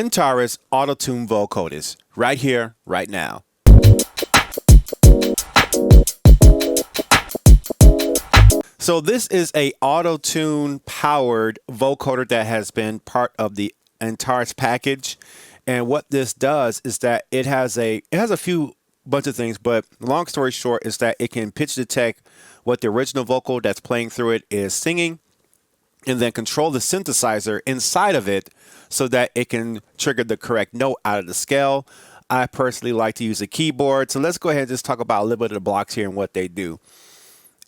Antares Autotune Vocoder, right here, right now. So this is a auto-tune powered vocoder that has been part of the Antares package. And what this does is that it has a few bunch of things, but long story short is that it can pitch detect what the original vocal that's playing through it is singing, and then control the synthesizer inside of it so that it can trigger the correct note out of the scale. I personally like to use a keyboard. So let's go ahead and just talk about a little bit of the blocks here and what they do.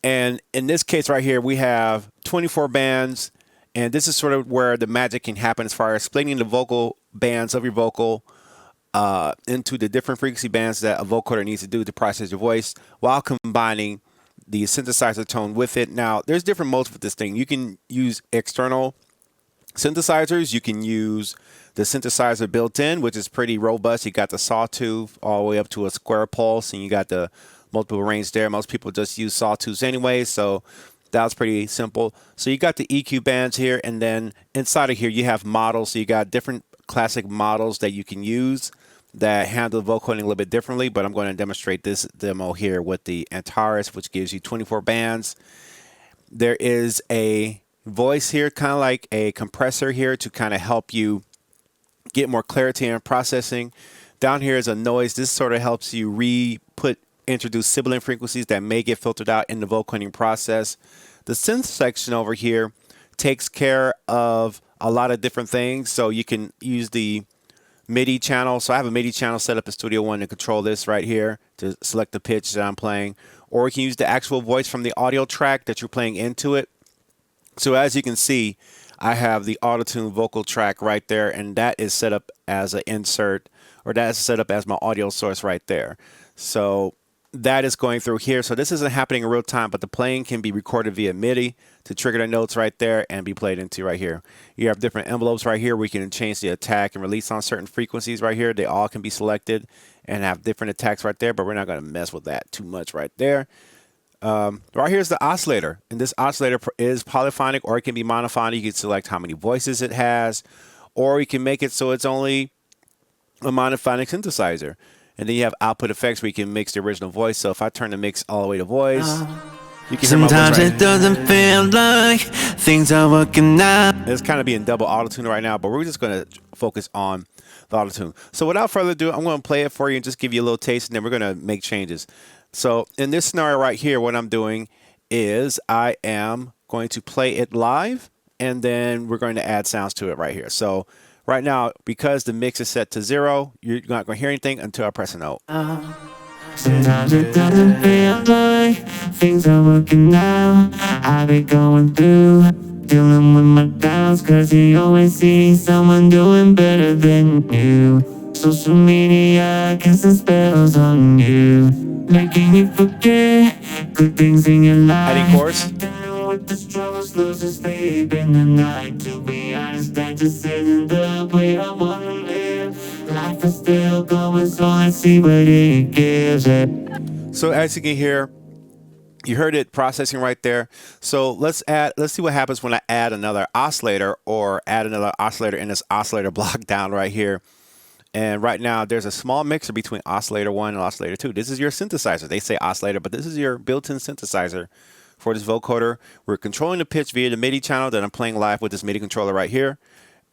And in this case right here, we have 24 bands, and this is sort of where the magic can happen as far as splitting the vocal bands of your vocal into the different frequency bands that a vocoder needs to do to process your voice while combining the synthesizer tone with it. Now, there's different modes with this thing. You can use external synthesizers. You can use the synthesizer built in, which is pretty robust. You got the sawtooth all the way up to a square pulse, and you got the multiple range there. Most people just use sawtooths anyway, so that was pretty simple. So you got the EQ bands here, and then inside of here you have models. So you got different classic models that you can use that handle vocoding a little bit differently, but I'm going to demonstrate this demo here with the Antares, which gives you 24 bands. There is a voice here, kind of like a compressor here to kind of help you get more clarity in processing. Down here is a noise. This sort of helps you introduce sibling frequencies that may get filtered out in the vocoding process. The synth section over here takes care of a lot of different things. So you can use the MIDI channel. So I have a MIDI channel set up in Studio One to control this right here to select the pitch that I'm playing. Or you can use the actual voice from the audio track that you're playing into it. So as you can see, I have the Autotune vocal track right there, and that is set up as an insert, or that is set up as my audio source right there. So that is going through here. So this isn't happening in real time, but the playing can be recorded via MIDI to trigger the notes right there and be played into right here. You have different envelopes right here where you can change the attack and release on certain frequencies right here. They all can be selected and have different attacks right there, but we're not going to mess with that too much right there. Right here's the oscillator, and this oscillator is polyphonic, or it can be monophonic. You can select how many voices it has, or you can make it so it's only a monophonic synthesizer. And then you have output effects where you can mix the original voice. So if I turn the mix all the way to voice, you can hear my voice right. Sometimes it doesn't feel like things are working out. It's kind of being double auto-tune right now, but we're just going to focus on the auto-tune. So without further ado, I'm going to play it for you and just give you a little taste, and then we're going to make changes. So in this scenario right here, what I'm doing is I am going to play it live, and then we're going to add sounds to it right here. So right now, because the mix is set to 0, you're not going to hear anything until I press a note. Sometimes it doesn't feel like things are working out. I've been going through, dealing with my doubts, cause you always see someone doing better than you. Social media casting spells on you, making you forget good things in your life. Adding chorus. With the struggles, loses sleep in the night. To be honest, that just isn't the way I wanna live. Life is still going, so let's see what it gives it. So as you can hear, you heard it processing right there. So let's see what happens when I add another oscillator, or add another oscillator in this oscillator block down right here. And right now there's a small mixer between oscillator 1 and oscillator 2. This is your synthesizer. They say oscillator, but this is your built-in synthesizer for this vocoder. We're controlling the pitch via the MIDI channel that I'm playing live with this MIDI controller right here.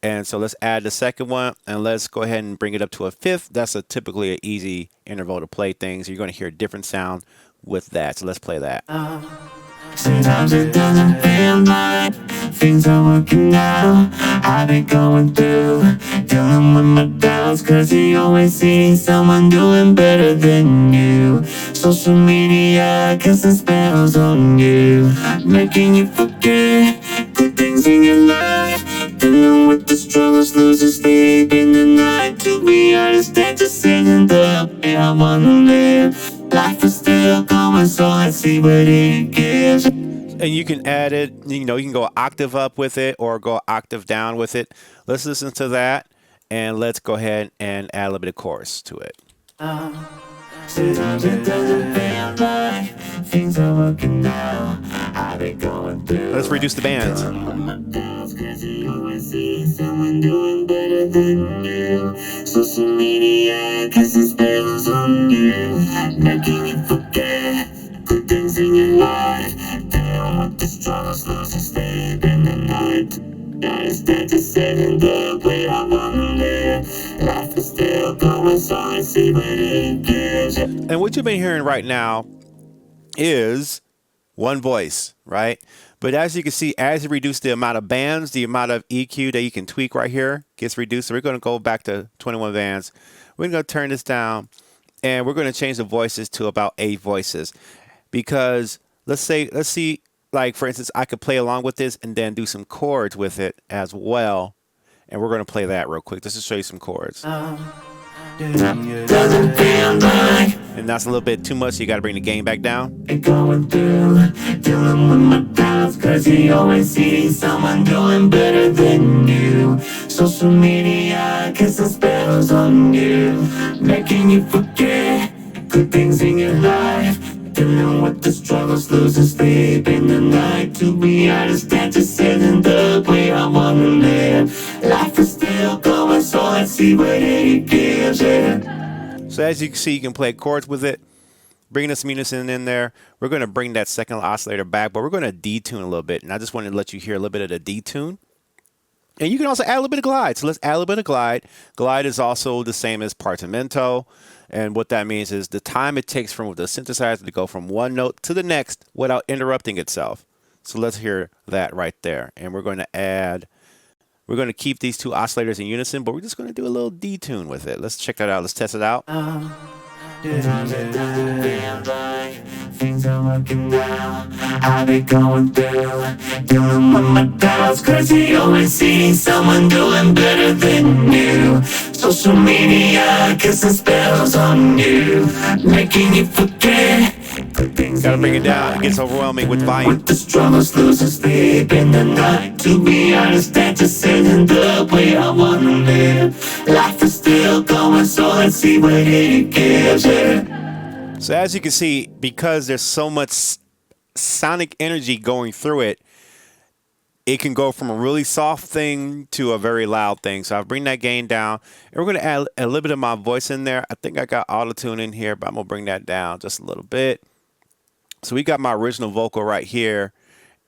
And so let's add the second one, and let's go ahead and bring it up to a 5th. That's typically an easy interval to play things. You're going to hear a different sound with that. So let's play that. Sometimes it doesn't feel like things are working out. I've been going through, dealing with my doubts, cause you always see someone doing better than you. Social media casting spells on you, making you forget good things in your life. Dealing with the struggles, losing sleep in the night. To be honest, that just isn't the way I wanna live. Life is still going, so let's see what it gives. And you can add it, you can go an octave up with it or go an octave down with it. Let's listen to that, and let's go ahead and add a little bit of chorus to it. It doesn't feel like things are working out. I've been going through. Let's reduce the bands. Cause you always see someone doing better than you. Social media, cause the spells on you, making you forget good things in your life. Dealing with the struggles, losing sleep in the night. I instead just sitting there, where I wanna live. Life is still going, so I see what it gives. And what you've been hearing right now is one voice, right? But as you can see, as you reduce the amount of bands, the amount of EQ that you can tweak right here gets reduced. So we're going to go back to 21 bands. We're going to turn this down, and we're going to change the voices to about 8 voices. Because let's see, like for instance, I could play along with this and then do some chords with it as well. And we're going to play that real quick just to show you some chords. Doesn't feel like And that's a little bit too much, so you got to bring the gain back down. going through, dealing with my doubts, cause you always see someone doing better than you. Social media, cause the spells on you, making you forget good things in your life. Dealing with the struggles, losing sleep in the night. To be honest, that just isn't the way I wanna live. Life is still going, so let's see what it gives, yeah. So as you can see, you can play chords with it. Bringing some unison in there. We're going to bring that second oscillator back, but we're going to detune a little bit. And I just wanted to let you hear a little bit of the detune. And you can also add a little bit of glide. So let's add a little bit of glide. Glide is also the same as partimento. And what that means is the time it takes from the synthesizer to go from one note to the next without interrupting itself. So let's hear that right there. And we're going to add, we're going to keep these 2 oscillators in unison, but we're just going to do a little detune with it. Let's check that out. Let's test it out. Things are working out. I've been going through, dealing with my doubts, cause you always see someone doing better than you. Social media, cause the spells on you, making you forget good things. Gotta bring it down. It gets overwhelming with volume. With the struggles, losing sleep in the night. To be honest, that just isn't the way I wanna live. Life is still going, so let's see what it gives, yeah. So as you can see, because there's so much sonic energy going through it, it can go from a really soft thing to a very loud thing. So I'll bring that gain down. And we're going to add a little bit of my voice in there. I think I got auto-tune in here, but I'm going to bring that down just a little bit. So we got my original vocal right here.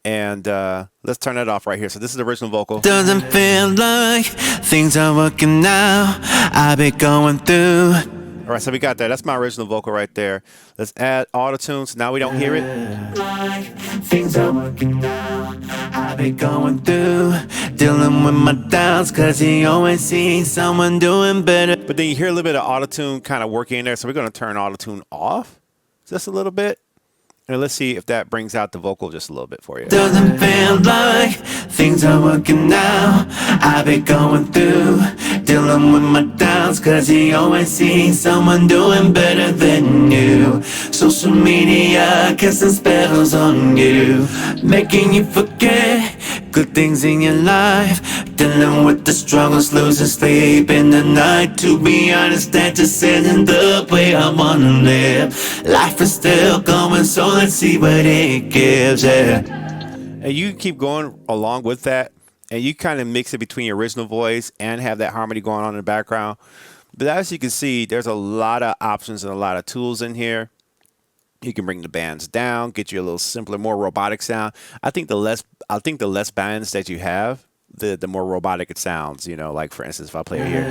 And let's turn that off right here. So this is the original vocal. Doesn't feel like things are working out. I've been going through. All right, so we got that. That's my original vocal right there. Let's add auto-tune so now we don't hear it. Things are working out. I've been going through, dealing with my doubts, cause you always see someone doing better. But then you hear a little bit of auto-tune kind of working in there. So we're going to turn auto-tune off just a little bit. And let's see if that brings out the vocal just a little bit for you. Doesn't feel like things are working out. I've been going through, dealing with my doubts, cause you always see someone doing better than you. Social media, casting spells on you, making you forget good things in your life. Dealing with the struggles, losing sleep in the night. To be honest, that just isn't the way I wanna live. Life is still going, so let's see what it gives, yeah. And you keep going along with that, and you kind of mix it between your original voice and have that harmony going on in the background. But as you can see, there's a lot of options and a lot of tools in here. You can bring the bands down, get you a little simpler, more robotic sound. I think the less bands that you have, the more robotic it sounds. You know, like for instance, if I play it here.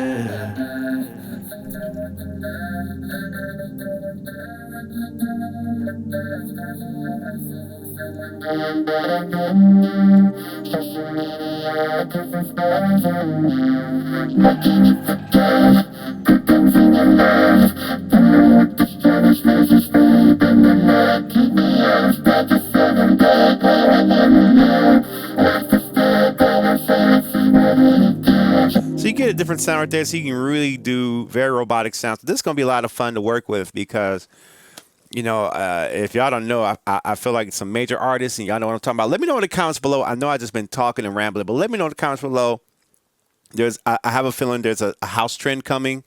So you get a different sound right there, so you can really do very robotic sounds. This is going to be a lot of fun to work with because, you know, if y'all don't know, I feel like some major artists, and y'all know what I'm talking about. Let me know in the comments below. I know I've just been talking and rambling, but let me know in the comments below. I have a feeling there's a house trend coming.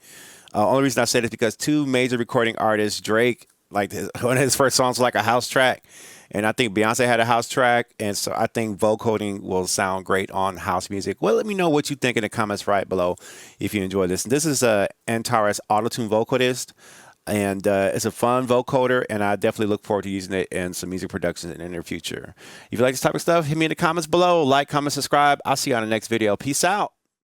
Only reason I say this because two major recording artists, Drake, like one of his first songs was like a house track, and I think Beyonce had a house track, and so I think vocoding will sound great on house music. Well, let me know what you think in the comments right below if you enjoy this. This is Antares Autotune Vocodist, and it's a fun vocoder, and I definitely look forward to using it in some music productions in the near future. If you like this type of stuff, hit me in the comments below. Like, comment, subscribe. I'll see you on the next video. Peace out.